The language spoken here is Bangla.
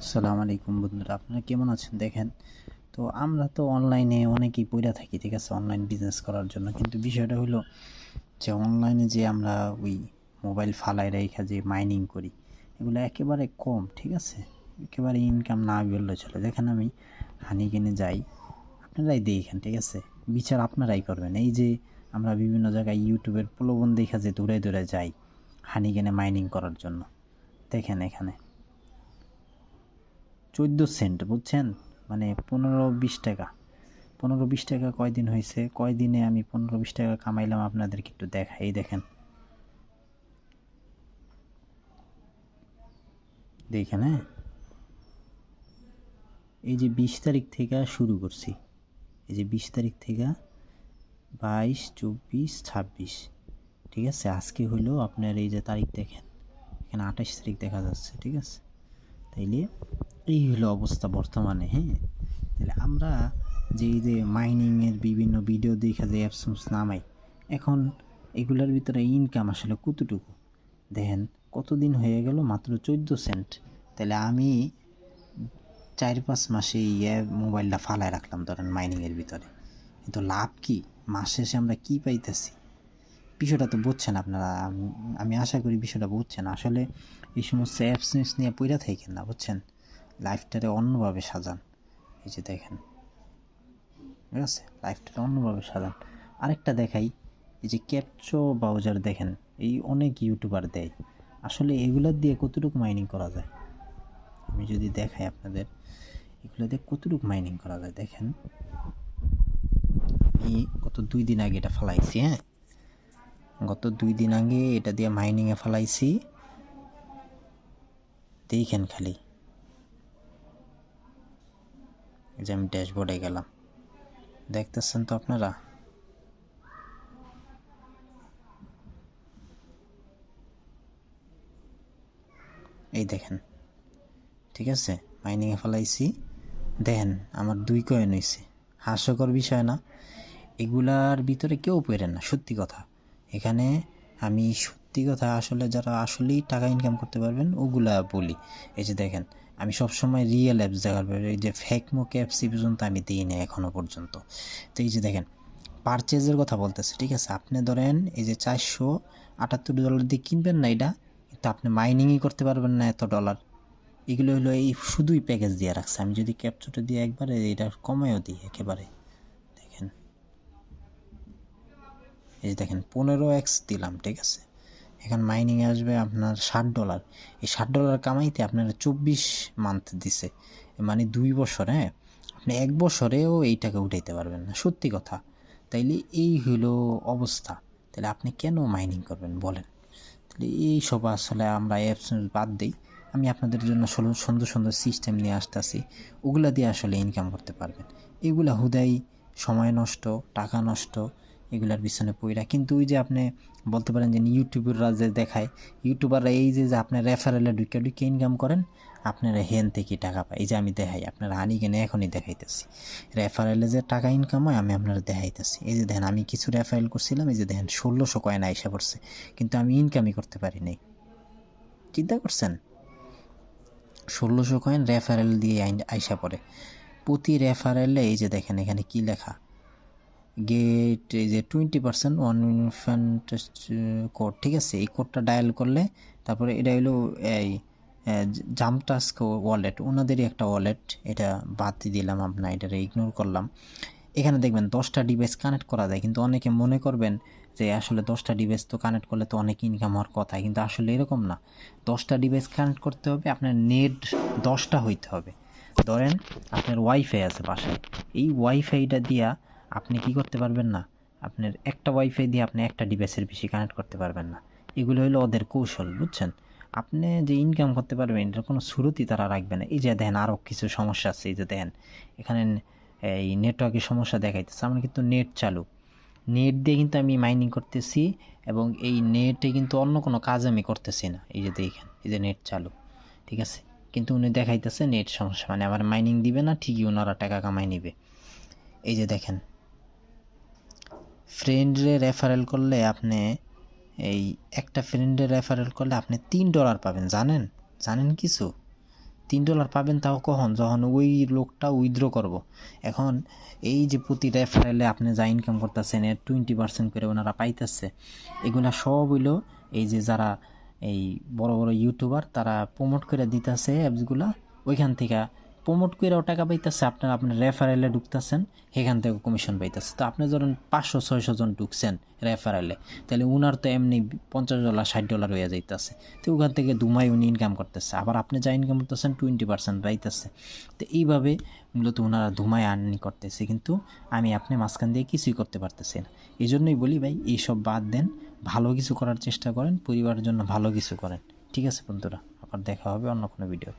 আসসালামু আলাইকুম বন্ধুরা, আপনারা কেমন আছেন? দেখেন, তো আমরা তো অনলাইনে অনেকেই পইড়া থাকি, ঠিক আছে, অনলাইন বিজনেস করার জন্য। কিন্তু বিষয়টা হলো যে অনলাইনে যে আমরা ওই মোবাইল ফালায় রাইখা যে মাইনিং করি, এগুলো একেবারে কম, ঠিক আছে, একেবারে ইনকাম না বললে চলে। দেখেন, আমি হানিগেনে যাই, আপনারাই দেখেন, ঠিক আছে, বিচার আপনারাই করবেন। এই যে আমরা বিভিন্ন জায়গায় ইউটিউবের প্রলোভন দেখা যে দূরে দূরে যাই হানিগেনে মাইনিং করার জন্য। দেখেন এখানে 14 সেন্ট, বুঝছেন, মানে 15-20 টাকা। 15-20 টাকা কয়দিন হয়েছে, কয়দিনে আমি 15-20 টাকা কামাইলাম আপনাদেরকে একটু দেখাই। এই দেখেন, দেখেন, হ্যাঁ, এই যে 20 তারিখ থেকে শুরু করছি, এই যে 20 তারিখ থেকে 22, 24, 26, ঠিক আছে, আজকে হলো আপনার এই যে তারিখ দেখেন, এখানে 28 তারিখ দেখা যাচ্ছে, ঠিক আছে। তাইলে এই হলো অবস্থা বর্তমানে, হ্যাঁ। তাহলে আমরা যে এই যে মাইনিংয়ের বিভিন্ন ভিডিও দেখা যে অ্যাপস নামাই, এখন এগুলোর ভিতরে ইনকাম আসলে কতটুকু দেখেন। কতদিন হয়ে গেল, মাত্র 14 সেন্ট। তাহলে আমি 4-5 মাসে এই মোবাইলটা ফালায় রাখলাম ধরেন মাইনিংয়ের ভিতরে, কিন্তু লাভ কি? মাস শেষে আমরা কি পাইতেছি? বিষয়টা তো বুঝছেন আপনারা, আমি আশা করি বিষয়টা বুঝছেন। আসলে এই সমস্ত অ্যাপস নিয়ে পইরা থাকেন না, বুঝছেন, লাইফটারে অন্যভাবে সাজান। এই যে দেখেন, ঠিক আছে, লাইফটারে অন্যভাবে সাজান। আরেকটা দেখাই, এই যে ক্যাপচো ব্রাউজার দেখেন, এই অনেক ইউটিউবার দেয়। আসলে এগুলোর দিয়ে কতটুকু মাইনিং করা যায় আমি যদি দেখাই আপনাদের, এগুলো দিয়ে কতটুকু মাইনিং করা যায় দেখেন। আমি গত 2 দিন আগে এটা ফালাইছি, হ্যাঁ, গত 2 দিন আগে এটা দিয়ে মাইনিংয়ে ফালাইছি। দেখেন খালি, যে আমি ড্যাশবোর্ডে গেলাম, দেখতেছেন তো আপনারা, এই দেখেন, ঠিক আছে, মাইনিংয়ে ফেলাইছি। দেখেন আমার 2 কয়েন হয়েছে। হাস্যকর বিষয় না? এগুলার ভিতরে কেউ পড়ে না, সত্যি কথা। এখানে আমি সত্যি কথা, আসলে যারা আসলেই টাকা ইনকাম করতে পারবেন ওগুলা বলি। এই যে দেখেন, আমি সবসময় রিয়েল অ্যাপস দেখার পরে, এই যে ফেক মুখ অ্যাপস এই পর্যন্ত আমি দিই না এখনও পর্যন্ত। তো এই যে দেখেন, পারচেজের কথা বলতেছে, ঠিক আছে, আপনি ধরেন এই যে $478 দিয়ে কিনবেন না এটা, কিন্তু আপনি মাইনিংই করতে পারবেন না এত ডলার। এগুলো হলো এই শুধুই প্যাকেজ দিয়ে রাখছে। আমি যদি ক্যাপচারটা দিয়ে একবারে এটা কমায়ও দিই একেবারে, দেখেন, এই যে দেখেন 15x দিলাম, ঠিক আছে, এখন মাইনিংয়ে আসবে আপনার $60। এই $60 কামাইতে আপনার 24 মান্থ দিছে, মানে 2 বছর, হ্যাঁ। আপনি 1 বছরেও এই টাকা উঠাইতে পারবেন না, সত্যি কথা। তাইলে এই হলো অবস্থা। তাহলে আপনি কেন মাইনিং করবেন বলেন? তাহলে এই সব আসলে আমরা অ্যাপস বাদ দিই। আমি আপনাদের জন্য সুন্দর সুন্দর সিস্টেম নিয়ে আসতেছি, ওগুলা দিয়ে আসলে ইনকাম করতে পারবেন। এগুলা হুদাই সময় নষ্ট, টাকা নষ্ট, এগুলার পিছনে পইরা। কিন্তু ওই যে আপনি বলতে পারেন যে ইউটিউবাররা যে দেখায়, ইউটিউবাররা এই যে আপনার রেফারেলে ঢুকে ঢুকে ইনকাম করেন, আপনারা হেন থেকে টাকা পায়। এই যে আমি দেখাই, আপনারা হানিগেনে এখনই দেখাইতেছি রেফারেলে যে টাকা ইনকাম হয়, আমি আপনারা দেখাইতেছি। এই যে দেখেন, আমি কিছু রেফারেল করছিলাম, এই যে দেখেন 1600 কয়েন আইসা পড়ছে, কিন্তু আমি ইনকামই করতে পারি নাই। চিন্তা করছেন? 1600 কয়েন রেফারেল দিয়ে আইসা পড়ে প্রতি রেফারেলে। এই যে দেখেন এখানে কি লেখা, গেট, এই যে 20% ওয়ান ইনফ্যান্ট কোড, ঠিক আছে, এই কোডটা ডায়াল করলে, তারপরে এটা হলো এই জাম্পটাস্ক ওয়ালেট, ওনাদেরই একটা ওয়ালেট, এটা বাদ দিয়ে দিলাম, আপনার এটা ইগনোর করলাম। এখানে দেখবেন 10টা ডিভাইস কানেক্ট করা যায়, কিন্তু অনেকে মনে করবেন যে আসলে 10টা ডিভাইস তো কানেক্ট করলে তো অনেক ইনকাম হওয়ার কথা, কিন্তু আসলে এরকম না। 10টা ডিভাইস কানেক্ট করতে হবে, আপনার নেট 10টা হইতে হবে। ধরেন আপনার ওয়াইফাই আছে বাসায়, এই ওয়াইফাইটা দিয়া আপনি কি করতে পারবেন না, আপনার একটা ওয়াইফাই দিয়ে আপনি একটা ডিভাইসের বেশি কানেক্ট করতে পারবেন না। এগুলো হলো ওদের কৌশল, বুঝছেন। আপনি যে ইনকাম করতে পারবেন এটার কোনো শুরুতেই তারা রাখবে না। এই যে দেখেন আরও কিছু সমস্যা আছে, এই যে দেখেন এখানে এই নেটওয়ার্কের সমস্যা দেখাইতেছে, আমার কিন্তু নেট চালু, নেট দিয়ে কিন্তু আমি মাইনিং করতেছি, এবং এই নেটে কিন্তু অন্য কোনো কাজ আমি করতেছি না। এই যে দেখেন, এই যে নেট চালু, ঠিক আছে, কিন্তু উনি দেখাইতেছে নেট সমস্যা, মানে আমার মাইনিং দিবে না, ঠিকই ওনারা টাকা কামাই নিবে। এই যে দেখেন, ফ্রেন্ডরে রেফারেল করলে আপনি, এই একটা ফ্রেন্ডে রেফারেল করলে আপনি $3 পাবেন, জানেন? জানেন কিছু? $3 পাবেন, তাও কখন? যখন ওই লোকটা উইথড্র করব। এখন এই যে প্রতি রেফারেলে আপনি যা ইনকাম করতেছেন এর 20% করে ওনারা পাইতেছে। এগুলা সব হইলো এই যে যারা এই বড় বড় ইউটিউবার তারা প্রমোট করে দিতেছে অ্যাপসগুলা, ওইখান থেকে প্রমোট করেও টাকা পাইতেছে। আপনার রেফারেলে ঢুকতেছেন, সেখান থেকে কমিশন পাইতেছে। তো আপনি ধরেন 500-600 জন ঢুকছেন রেফারেলে, তাহলে উনার তো এমনি $50 $60 হয়ে যাইতেছে। তো ওখান থেকে দুমাই উনি ইনকাম করতেছে, আবার আপনি যা ইনকাম করতেছেন 20% পাইতেছে। তো এইভাবে মূলত ওনারা ধুমায় আর্নিং করতেছে, কিন্তু আমি আপনি মাঝখান দিয়ে কিছুই করতে পারতেছি না। এই জন্যই বলি ভাই, এইসব বাদ দেন, ভালো কিছু করার চেষ্টা করেন, পরিবারের জন্য ভালো কিছু করেন। ঠিক আছে বন্ধুরা, আবার দেখা হবে অন্য কোনো ভিডিও।